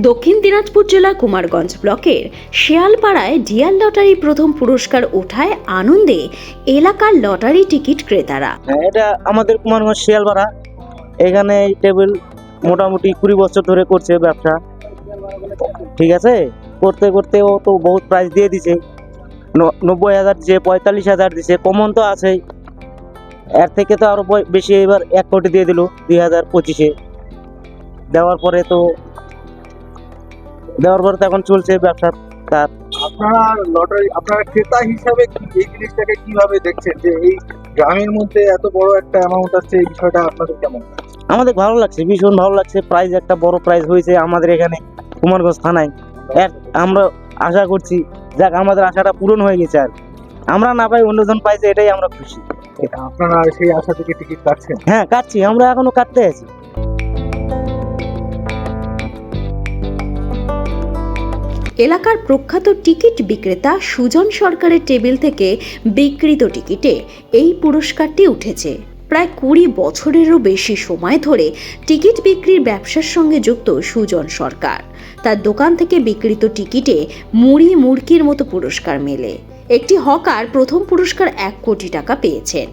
দক্ষিণ দিনাজপুর জেলার কুমারগঞ্জ ব্লকের শিয়ালপাড়ায় ডিয়ার লটারি প্রথম পুরস্কার ওঠায় আনন্দে এলাকার লটারি টিকিট ক্রেতারা। এটা আমাদের কুমারগঞ্জ শিয়ালপাড়া। এখানে এই টেবিল মোটামুটি 20 বছর ধরে করছে ব্যবসা। ঠিক আছে, করতে করতে ও তো বহুত প্রাইস দিয়ে দিছে, 90,000 দিছে, 45,000 দিছে, কমন তো আছেই। এর থেকে তো আরো বেশি, এবার 1 কোটি দিয়ে দিল 2025-এ। দেওয়ার পরে তো এখন চলছে ব্যবসা তার। আপনারা লটারি, আপনারা ক্রেতা হিসাবে এই জিনিসটাকে কিভাবে দেখছেন যে এই গ্রামের মধ্যে এত বড় একটা অ্যামাউন্ট আছে, এই বিষয়টা আপনাদের কেমন? আমাদের ভালো লাগছে, ভীষণ ভালো লাগছে। প্রাইজ একটা বড় প্রাইজ হয়েছে আমাদের এখানে কুমারগঞ্জ থানায়। আমরা আশা করছি যাক আমাদের আশাটা পূরণ হয়ে গেছে। আর আমরা না পাই, অন্যজন পাইছে, এটাই আমরা খুশি। আপনারা সেই আশা থেকে টিকিট কাটছেন? হ্যাঁ, কাটছি, আমরা এখনো কাটতে আছি। এলাকার প্রখ্যাত টিকিট বিক্রেতা সুজন সরকারের টেবিল থেকে বিক্রিত টিকিটে এই পুরস্কারটি উঠেছে। প্রায় 20 বছরেরও বেশি সময় ধরে টিকিট বিক্রির ব্যবসার সঙ্গে যুক্ত সুজন সরকার। তার দোকান থেকে বিক্রিত টিকিটে মুড়ি মুড়কির মতো পুরস্কার মেলে। একটি হকার প্রথম পুরস্কার 1 কোটি টাকা পেয়েছেন।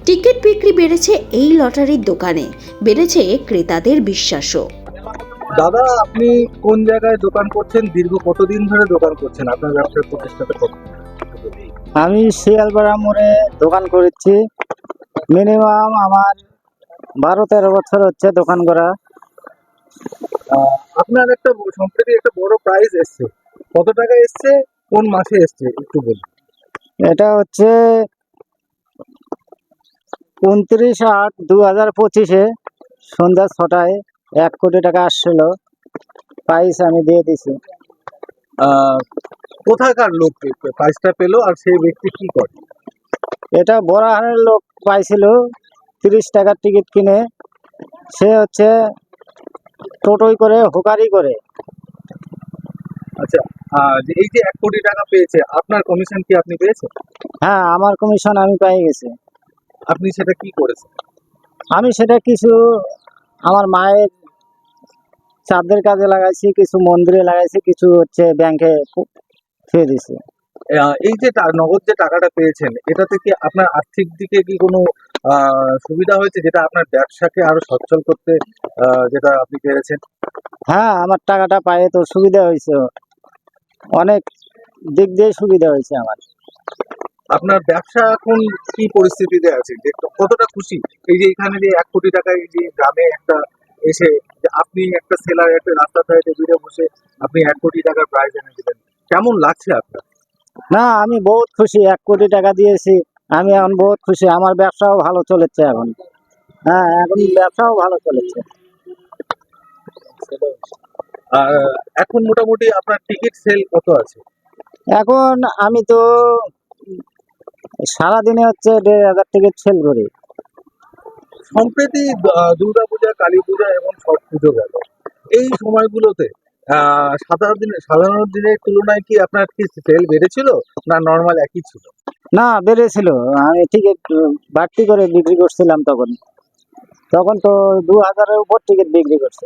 টিকিট বিক্রি বেড়েছে এই লটারির দোকানে, বেড়েছে ক্রেতাদের বিশ্বাসও। দাদা, আপনি কোন জায়গায় দোকান করছেন? দীর্ঘ কতদিন ধরে দোকান করছেন? আপনার ব্যবসার প্রতিষ্ঠাতা কত? আমি শিয়ালপাড়া মোড়ে দোকান করেছি, মিনিমাম আমার 12-13 বছর হচ্ছে দোকান করা। আপনার একটা সম্প্রতি একটা বড় প্রাইজ এসছে, কত টাকা এসছে, কোন মাসে এসছে একটু বলুন। এটা হচ্ছে 29/8/2025-এ সন্ধ্যা 6টায় 1 কোটি টাকা আসছিল। প্রাইস আমি দিয়ে দিছি। কোথাকার লোক প্রাইজটা পেলো আর সেই ব্যক্তি কি করে? এটা বড়াহারের লোক পাইছিল, 30 টাকার টিকিট কিনে। সে হচ্ছে টোটোই করে, হোকারি করে। আচ্ছা, যে এই যে 1 কোটি টাকা পেয়েছে, আপনার কমিশন কি আপনি পেয়েছেন? হ্যাঁ, আমার কমিশন আমি পেয়ে গেছি। আপনি সেটা কি করেছেন? আমি সেটা কিছু আমার মায়ের চাঁদের কাজে লাগাইছি, কিছু মন্দিরে লাগাইছি, কিছু হচ্ছে ব্যাংকে ফিরে দিছি। এই যে নগদ যে টাকাটা পেয়েছেন, এটা থেকে আপনার আর্থিক দিকে কি কোনো সুবিধা হয়েছে, যেটা আপনার ব্যবসাকে আরো সচ্ছল করতে যেটা আপনি পেরেছেন? হ্যাঁ, আমার টাকাটা পায়ে তো সুবিধা হয়েছে, অনেক দিক দিয়ে সুবিধা হয়েছে আমার। আপনার ব্যবসা এখন কি পরিস্থিতিতে আছে, যে কতটা খুশি এই যে এখানে যে 1 কোটি টাকা এই যে গ্রামে একটা এসে, যে আপনি একটা সেলার, একটা রাস্তা ধারে টেবিলে বসে আপনি 1 কোটি টাকার প্রাইজ এনে দিলেন, কেমন লাগছে আপনার? না, আমি বহুত খুশি। 1 কোটি টাকা দিয়েছি, আমি এখন বহুত খুশি। আমার ব্যবসাও ভালো চলেছে এখন। হ্যাঁ, এখন ব্যবসাও ভালো চলেছে। আর এখন মোটামুটি আপনার টিকিট সেল কত আছে? এখন আমি তো সারাদিনে হচ্ছে 1,500 টিকিট সেল করি। সম্প্রতি দুর্গাপূজা, কালী পূজা এবং ছট পুজো গেল, এই সময়গুলোতে সাধারণ দিনের তুলনায় কি আপনার কি সেল বেড়েছিল, না নর্মাল একই ছিল? না, বেড়েছিল। আমি টিকিট বাড়তি করে বিক্রি করছিলাম তখন। তখন তো 2000-এর উপর টিকিট বিক্রি করছে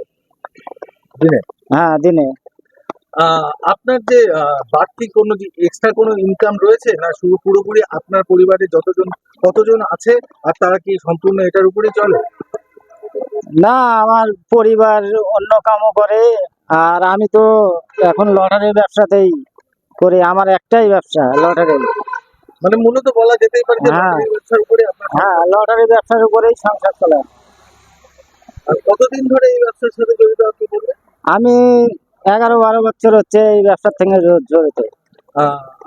দিনে? হ্যাঁ, দিনে। আপনার যে বাড়তি কোনো এক্সট্রা কোনো ইনকাম রয়েছে, না শুধু পুরোপুরি আপনার পরিবারে কতজন আছে আর তারা কি সম্পূর্ণ এটার উপরেই চলে? না, আমার পরিবার অন্য কামও করে, আর আমি তো এখন লটারির ব্যবসাতেই করি। আমার একটাই ব্যবসা, লটারি। মানে মূলত বলা যেতেই পারে যে হ্যাঁ। লটারি ব্যবসার উপরে আপনার হ্যাঁ, লটারি ব্যবসার উপরেই সংসার চলে। আর কতদিন ধরে এই ব্যবসার সাথে জড়িত আপনি বলবেন? আমি 11-12 বছর হচ্ছে এই ব্যবসার থেকে জড়িত।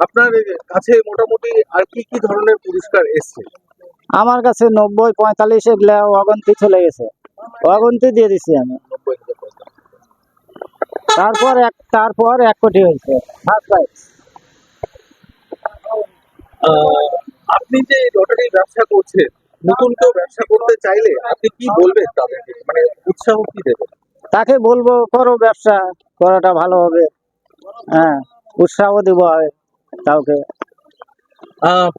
আপনার কাছে মোটামুটি আর কি কি ধরনের পুরস্কার এসছে? আমার কাছে 90-45 এগুলা অগন্তি চলে গেছে, অগন্তি দিয়ে দিছি আমি। তারপর 1 কোটি হয়েছে ফার্স্ট প্রাইজ। আপনি যে লটারির ব্যবসা করছেন, নতুন কেউ ব্যবসা করতে চাইলে আপনি কি বলবেন তাদেরকে, মানে উৎসাহ কি দেবেন? তাকে বলবো করো, ব্যবসা করাটা ভালো হবে। হ্যাঁ, উৎসাহ দিব কাউকে।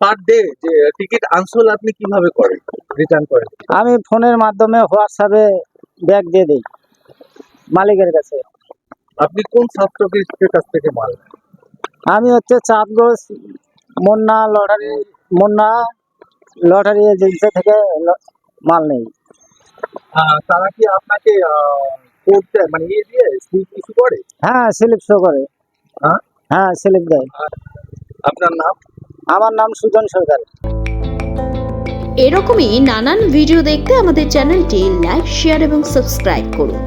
পার ডে যে টিকিট আনসোল আপনি কিভাবে করেন, রিটার্ন করেন? আমি ফোনের মাধ্যমে হোয়াটসঅ্যাপে ব্যাগ দিয়ে দিই মালিকের কাছে। আপনি কোন ছাত্রদের কাছ থেকে মাল নেন? আমি হচ্ছে চাঁদগঞ্জ মুন্না লটারি এজেন্সি থেকে মাল নেই। তারা কি আপনাকে করতে মানে ইয়ে দিয়ে স্লিপ ইস্যু করে? হ্যাঁ, স্লিপ শো করে। হ্যাঁ? হ্যাঁ, স্লিপ দেয়। আপনার নাম? আমার নাম সুজন সরকার। এরকমই নানান ভিডিও দেখতে আমাদের চ্যানেলটি লাইক, শেয়ার এবং সাবস্ক্রাইব করুন।